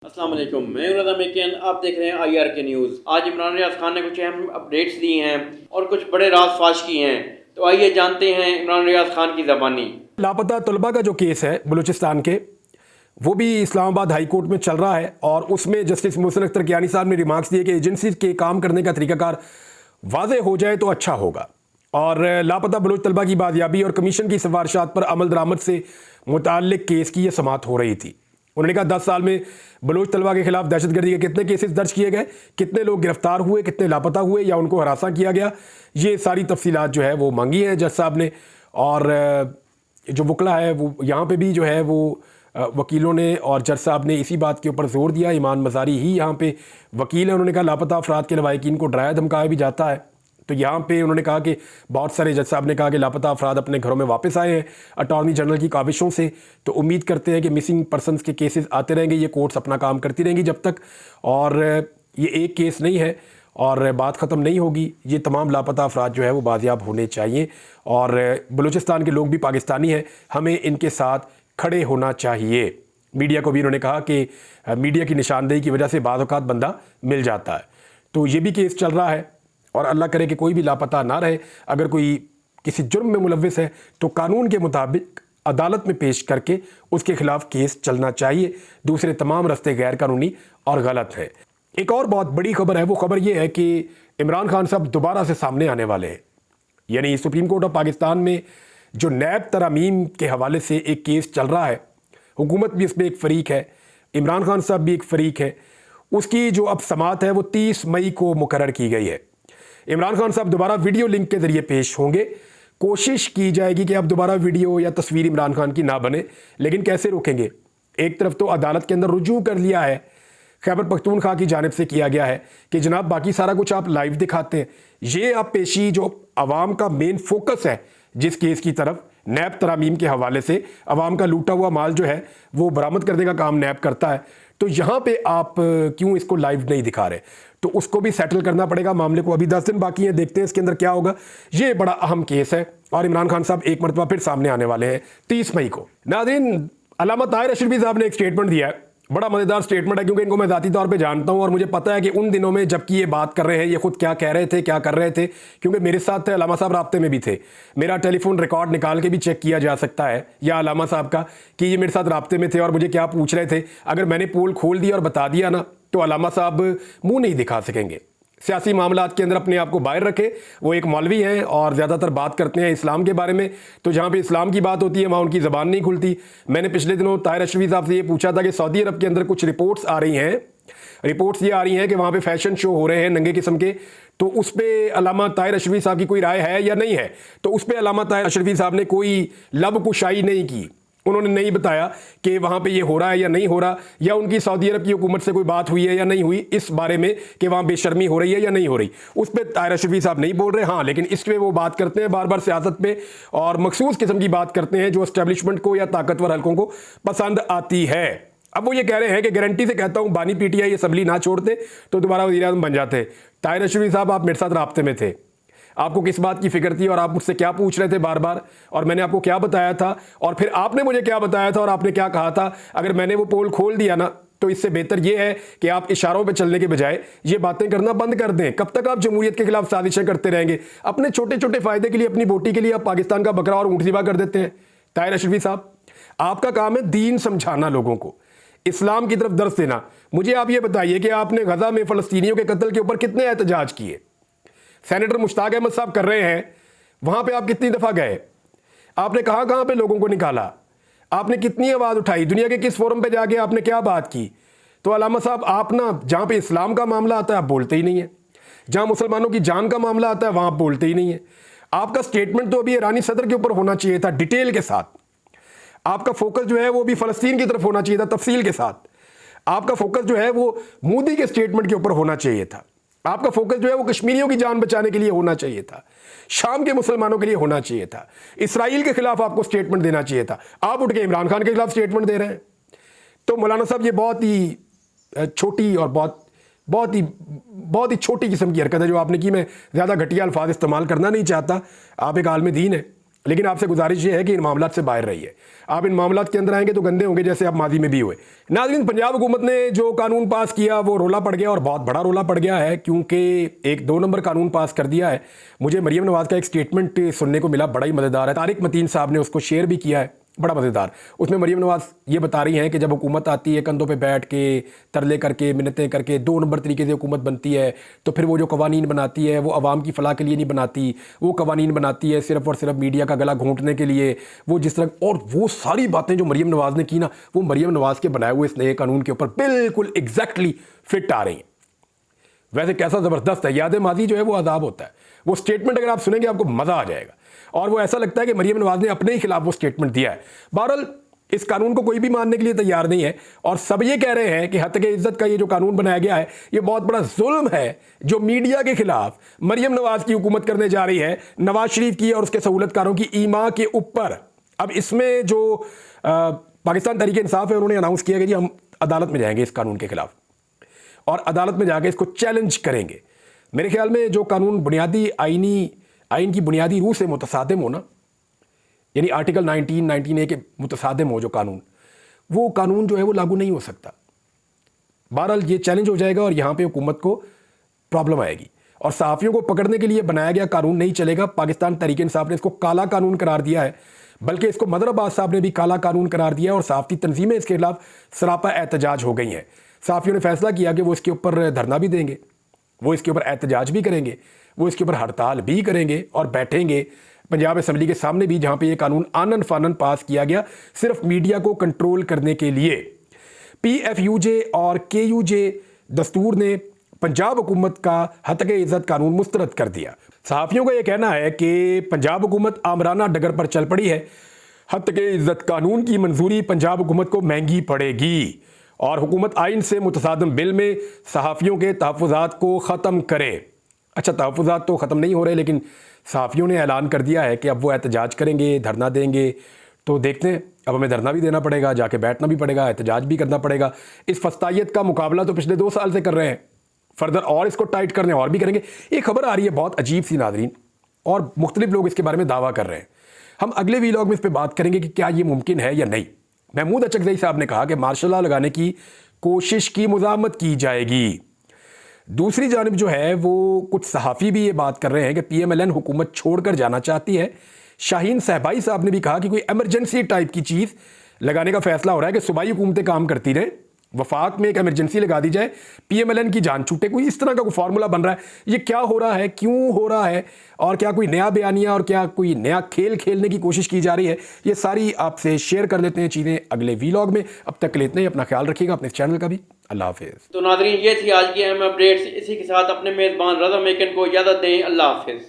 अस्सलाम वालेकुम, मैं हूं रज़ा मेकिन। आप देख रहे हैं IRK न्यूज़। आज इमरान रियाज खान ने कुछ अहम अपडेट्स दी हैं और कुछ बड़े राज फाश किए हैं, तो आइए जानते हैं इमरान रियाज खान की ज़बानी। लापता तलबा का जो केस है बलूचिस्तान के, वो भी इस्लामाबाद हाई कोर्ट में चल रहा है और उसमें जस्टिस मोहसिन अख्तर कियानी साहब ने रिमार्क्स दिए कि एजेंसी के काम करने का तरीकाकार वाज़े हो जाए तो अच्छा होगा और लापता बलूच तलबा की बाजियाबी और कमीशन की सिफारिशात पर अमल दरामद से मुताल्लिक केस की यह समाअत हो रही थी। उन्होंने कहा 10 साल में बलूच तलबा के खिलाफ दहशतगर्दी के कितने केसेस दर्ज किए गए, कितने लोग गिरफ्तार हुए, कितने लापता हुए या उनको हरासा किया गया, ये सारी तफसीलात जो है वो मांगी है जज साहब ने। और जो वकला है वो यहाँ पे भी जो है वो वकीलों ने और जज साहब ने इसी बात के ऊपर जोर दिया। ईमान मज़ारी ही यहाँ पे वकील है। उन्होंने कहा लापता अफराद के लवाहिकीन को डराया धमकाया भी जाता है। तो यहाँ पे उन्होंने कहा कि बहुत सारे जज साहब ने कहा कि लापता अफराद अपने घरों में वापस आए हैं अटॉर्नी जनरल की काविशों से। तो उम्मीद करते हैं कि मिसिंग पर्सनस के केसेस आते रहेंगे, ये कोर्ट्स अपना काम करती रहेंगी जब तक, और ये एक केस नहीं है और बात ख़त्म नहीं होगी। ये तमाम लापता अफराद जो है वो बाजियाब होने चाहिए और बलूचिस्तान के लोग भी पाकिस्तानी हैं, हमें इनके साथ खड़े होना चाहिए। मीडिया को भी उन्होंने कहा कि मीडिया की निशानदेही की वजह से बाद औक़ात बंदा मिल जाता है। तो ये भी केस चल रहा है और अल्लाह करे कि कोई भी लापता ना रहे। अगर कोई किसी जुर्म में मुलव्विस है तो कानून के मुताबिक अदालत में पेश करके उसके खिलाफ केस चलना चाहिए। दूसरे तमाम रास्ते गैर कानूनी और गलत है। एक और बहुत बड़ी खबर है, वो खबर ये है कि इमरान खान साहब दोबारा से सामने आने वाले हैं। यानी सुप्रीम कोर्ट ऑफ पाकिस्तान में जो नैब तरामीम के हवाले से एक केस चल रहा है, हुकूमत भी इसमें एक फ़रीक है, इमरान खान साहब भी एक फ़रीक है। उसकी जो अब समाअत है वो 30 मई को मुकर्रर की गई है। इमरान खान साहब दोबारा वीडियो लिंक के ज़रिए पेश होंगे। कोशिश की जाएगी कि अब दोबारा वीडियो या तस्वीर इमरान खान की ना बने, लेकिन कैसे रोकेंगे? एक तरफ तो अदालत के अंदर रुजू कर लिया है, खैबर पख्तूनख्वा की जानिब से किया गया है कि जनाब बाकी सारा कुछ आप लाइव दिखाते हैं, ये आप पेशी जो अवाम का मेन फोकस है जिस केस की तरफ, नैब तरामीम के हवाले से अवाम का लूटा हुआ माल जो है वो बरामद करने का काम नैब करता है, तो यहाँ पे आप क्यों इसको लाइव नहीं दिखा रहे? तो उसको भी सेटल करना पड़ेगा। मामले को अभी 10 दिन बाकी हैं, देखते हैं इसके अंदर क्या होगा। ये बड़ा अहम केस है और इमरान खान साहब एक मरतबा फिर सामने आने वाले हैं 30 मई को। नाज़रीन, अल्लामा ताहिर अशरफी साहब ने एक स्टेटमेंट दिया है, बड़ा मज़ेदार स्टेटमेंट है क्योंकि इनको मैं ज़ाती तौर पे जानता हूँ और मुझे पता है कि उन दिनों में जबकि ये बात कर रहे हैं ये खुद क्या कह रहे थे, क्या कर रहे थे, क्योंकि मेरे साथ थे, अल्लामा साहब राब्ते में भी थे। मेरा टेलीफोन रिकॉर्ड निकाल के भी चेक किया जा सकता है या अल्लामा साहब का कि ये मेरे साथ राब्ते में थे और मुझे क्या पूछ रहे थे। अगर मैंने पोल खोल दिया और बता दिया ना तो अल्लामा साहब मुँह नहीं दिखा सकेंगे। सियासी मामलात के अंदर अपने आप को बाहर रखे। वो एक मौलवी हैं और ज़्यादातर बात करते हैं इस्लाम के बारे में, तो जहाँ पे इस्लाम की बात होती है वहाँ उनकी ज़बान नहीं खुलती। मैंने पिछले दिनों ताहिर अशरफी साहब से ये पूछा था कि सऊदी अरब के अंदर कुछ रिपोर्ट्स आ रही हैं, रिपोर्ट्स ये आ रही हैं कि वहाँ पे फैशन शो हो रहे हैं नंगे किस्म के, तो उस पर अल्लामा ताहिर अशरफी साहब की कोई राय है या नहीं है? तो उस पर अल्लामा ताहिर अशरफी साहब ने कोई लब कुशाई नहीं की। उन्होंने नहीं बताया कि वहाँ पे ये हो रहा है या नहीं हो रहा, या उनकी सऊदी अरब की हुकूमत से कोई बात हुई है या नहीं हुई इस बारे में कि वहाँ बेशर्मी हो रही है या नहीं हो रही। उस पर ताहिर अशरफी साहब नहीं बोल रहे। हाँ, लेकिन इस पर वो बात करते हैं बार बार सियासत पे और मखसूस किस्म की बात करते हैं जो एस्टेब्लिशमेंट को या ताकतवर हल्कों को पसंद आती है। अब वो ये कह रहे हैं कि गारंटी से कहता हूँ बानी PTI असम्बली ना छोड़ते तो दोबारा वज़ीर-ए-आज़म बन जाते। ताहिर अशरफी साहब, आप मेरे साथ राब्ते में थे, आपको किस बात की फिक्र थी और आप मुझसे क्या पूछ रहे थे बार बार, और मैंने आपको क्या बताया था और फिर आपने मुझे क्या बताया था और आपने क्या कहा था? अगर मैंने वो पोल खोल दिया ना तो इससे बेहतर ये है कि आप इशारों पे चलने के बजाय ये बातें करना बंद कर दें। कब तक आप जमहूरियत के खिलाफ साजिशें करते रहेंगे? अपने छोटे छोटे फ़ायदे के लिए, अपनी बोटी के लिए आप पाकिस्तान का बकरा और ऊँट ज़िबा कर देते हैं। ताहिर अशरफी साहब, आपका काम है दीन समझाना, लोगों को इस्लाम की तरफ दर्स देना। मुझे आप ये बताइए कि आपने गजा में फ़लस्तीनियों के कत्ल के ऊपर कितने एहतजाज किए? सेनेटर मुश्ताक अहमद साहब कर रहे हैं, वहाँ पे आप कितनी दफ़ा गए? आपने कहाँ कहाँ पे लोगों को निकाला? आपने कितनी आवाज़ उठाई? दुनिया के किस फोरम पे जाके आपने क्या बात की? तो अल्लामा साहब, आप ना जहाँ पे इस्लाम का मामला आता है आप बोलते ही नहीं है, जहाँ मुसलमानों की जान का मामला आता है वहाँ आप बोलते ही नहीं है। आपका स्टेटमेंट तो अभी ईरानी सदर के ऊपर होना चाहिए था, डिटेल के साथ। आपका फोकस जो है वो भी फ़लस्तीन की तरफ होना चाहिए था, तफसील के साथ। आपका फोकस जो है वो मोदी के स्टेटमेंट के ऊपर होना चाहिए था। आपका फोकस जो है वो कश्मीरियों की जान बचाने के लिए होना चाहिए था, शाम के मुसलमानों के लिए होना चाहिए था, इसराइल के खिलाफ आपको स्टेटमेंट देना चाहिए था। आप उठ के इमरान खान के खिलाफ स्टेटमेंट दे रहे हैं। तो मौलाना साहब, ये बहुत ही छोटी और बहुत ही छोटी किस्म की हरकत है जो आपने की। मैं ज़्यादा घटिया अल्फाज इस्तेमाल करना नहीं चाहता, आप एक आलिम दीन है लेकिन आपसे गुजारिश ये है कि इन मामलात से बाहर रहिए। आप इन मामलात के अंदर आएंगे तो गंदे होंगे, जैसे आप माजी में भी हुए। नाज़रीन, पंजाब हुकूमत ने जो कानून पास किया वो रोला पड़ गया, और बहुत बड़ा रोला पड़ गया है, क्योंकि एक 2 नंबर कानून पास कर दिया है। मुझे मरीम नवाज़ का एक स्टेटमेंट सुनने को मिला, बड़ा ही मज़ेदार है। तारिक मतीन साहब ने उसको शेयर भी किया है, बड़ा मज़ेदार। उसमें मरीम नवाज़ ये बता रही हैं कि जब हुकूमत आती है कंधों पे बैठ के, तरले करके, मिन्नतें करके, 2 नंबर तरीके से हुकूमत बनती है, तो फिर वो जो कवानीन बनाती है वो अवाम की फलाह के लिए नहीं बनाती, वो कवानीन बनाती है सिर्फ और सिर्फ मीडिया का गला घोंटने के लिए। वो जिस तरह, और वो सारी बातें जो मरीम नवाज़ ने की ना, वो मरीम नवाज़ के बनाए हुए इस नए कानून के ऊपर बिल्कुल एग्जैक्टली फिट आ रही हैं। वैसे कैसा ज़बरदस्त है, याद माजी जो है वो अजाब होता है। वो स्टेटमेंट अगर आप सुनेंगे आपको मज़ा आ जाएगा, और वो ऐसा लगता है कि मरीम नवाज़ ने अपने ही खिलाफ वो स्टेटमेंट दिया है। बहरहाल इस कानून को कोई भी मानने के लिए तैयार नहीं है, और सब ये कह रहे हैं कि हत्या इज्जत का ये जो कानून बनाया गया है ये बहुत बड़ा जुल्म है जो मीडिया के खिलाफ मरीम नवाज़ की हुकूमत करने जा रही है, नवाज शरीफ की और उसके सहूलतकारों की ईमा के ऊपर। अब इसमें जो पाकिस्तान तहरीक इंसाफ है उन्होंने अनाउंस किया कि जी हम अदालत में जाएंगे इस कानून के खिलाफ, और अदालत में जाके इसको चैलेंज करेंगे। मेरे ख्याल में जो कानून बुनियादी आइन की बुनियादी रूह से मुतसादिम हो ना, यानी आर्टिकल 19A के मुतसादिम हो जो कानून, वो कानून जो है वो लागू नहीं हो सकता। बहरहाल ये चैलेंज हो जाएगा और यहाँ पे हुकूमत को प्रॉब्लम आएगी, और सहाफ़ियों को पकड़ने के लिए बनाया गया कानून नहीं चलेगा। पाकिस्तान तहरीक इंसाफ ने इसको काला कानून करार दिया है, बल्कि इसको मदर अब्बास साहब ने भी काला कानून करार दिया है, और सहाफ़ती तंजीमें इसके खिलाफ सरापा एहतजाज हो गई हैं। सहाफ़ियों ने फैसला किया कि वो इसके ऊपर धरना भी देंगे, वो इसके ऊपर एहतजाज भी करेंगे, वो इसके ऊपर हड़ताल भी करेंगे, और बैठेंगे पंजाब असम्बली के सामने भी, जहाँ पे ये कानून आनन फानन पास किया गया सिर्फ मीडिया को कंट्रोल करने के लिए। PFUJ और KUJ दस्तूर ने पंजाब हुकूमत का हत्या इज़्ज़त कानून मुस्तरद कर दिया। सहाफ़ियों का यह कहना है कि पंजाब हुकूमत आमराना डगर पर चल पड़ी है। हत्या इज़्ज़त कानून की मंजूरी पंजाब हुकूमत को महंगी पड़ेगी, और हुकूमत आइन से मुतसादिम बिल में सहाफ़ियों के तहफ़्फ़ुज़ात को ख़त्म करे। अच्छा, तहफ़्फ़ुज़ात तो ख़त्म नहीं हो रहे, लेकिन सहाफ़ियों ने ऐलान कर दिया है कि अब वो एहतजाज करेंगे, धरना देंगे। तो देखते हैं, अब हमें धरना भी देना पड़ेगा, जाके बैठना भी पड़ेगा, एहतजाज भी करना पड़ेगा। इस फस्तायत का मुकाबला तो पिछले 2 साल से कर रहे हैं, फर्दर और इसको टाइट करने और भी करेंगे। एक खबर आ रही है बहुत अजीब सी नाज़रीन, और मुख्तलिफ लोग इसके बारे में दावा कर रहे हैं। हम अगले वीलॉग में इस पर बात करेंगे कि क्या ये मुमकिन है या नहीं। महमूद अचकज़ई साहब ने कहा कि मार्शल लॉ लगाने की कोशिश की मुज़ाहमत की जाएगी। दूसरी जानिब जो है वो कुछ सहाफ़ी भी ये बात कर रहे हैं कि PMLN हुकूमत छोड़कर जाना चाहती है। शाहीन सहबाई साहब ने भी कहा कि कोई एमरजेंसी टाइप की चीज़ लगाने का फैसला हो रहा है कि सूबाई हुकूमतें काम करती रहें, वफाक में एक एमरजेंसी लगा दी जाए, PMLN की जान छूटे। कोई इस तरह का कोई फार्मूला बन रहा है। ये क्या हो रहा है, क्यों हो रहा है, और क्या कोई नया बयानिया और क्या कोई नया खेल खेलने की कोशिश की जा रही है, ये सारी आपसे शेयर कर लेते हैं चीज़ें अगले वीलॉग में। अब तक के लिए इतना ही। अपना ख्याल रखिएगा, अपने चैनल का भी। अल्लाह हाफिज़। तो नाज़रीन, ये थी आज की अहम अपडेट्स। इसी के साथ अपने मेज़बान रज़ा मेकन को इजाज़त दें। अल्लाह हाफिज़।